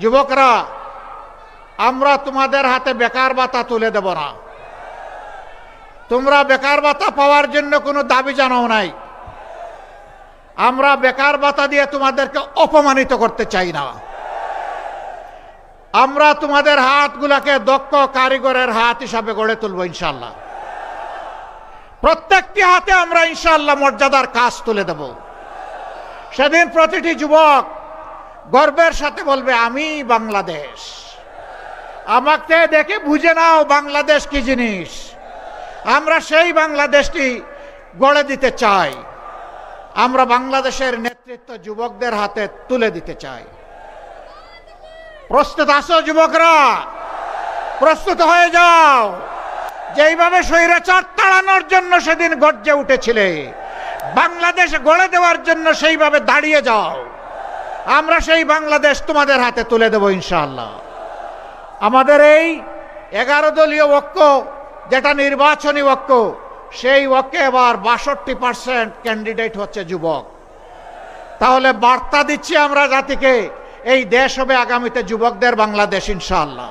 যুবকরা, আমরা তোমাদের হাতে বেকার ভাতা তুলে দেব না। তোমরা বেকার ভাতা পাওয়ার জন্য কোনো দাবি জানাও নাই। আমরা বেকার ভাতা দিয়ে তোমাদেরকে অপমানিত করতে চাই না। আমরা তোমাদের হাতগুলাকে দক্ষ কারিগরের হাত হিসাবে গড়ে তুলব ইনশাআল্লাহ। প্রত্যেকটি হাতে আমরা ইনশাআল্লাহ মর্যাদার কাজ তুলে দেব। সেদিন প্রতিটি যুবক গর্বের সাথে বলবে, আমি বাংলাদেশ। আমাকে দেখে বুঝে নাও বাংলাদেশ কি জিনিস। আমরা সেই বাংলাদেশটি গড়ে দিতে চাই। আমরা বাংলাদেশের নেতৃত্ব যুবকদের হাতে তুলে দিতে চাই। প্রস্তুত আছো যুবকরা? প্রস্তুত হয়ে যাও। যেইভাবে স্বৈরাচার তাড়ানোর জন্য সেদিন গর্জে উঠেছিলে, বাংলাদেশ গড়ে দেওয়ার জন্য সেইভাবে দাঁড়িয়ে যাও। আমরা সেই বাংলাদেশ তোমাদের হাতে তুলে দেব ইনশাআল্লাহ। আমাদের এই 11 দলীয় ঐক্য, যেটা নির্বাচনী ঐক্য, সেই ঐক্যে এবার 62% ক্যান্ডিডেট হচ্ছে যুবক। তাহলে বার্তা দিচ্ছি আমরা জাতিকে, এই দেশ হবে আগামীতে যুবকদের বাংলাদেশ ইনশাআল্লাহ।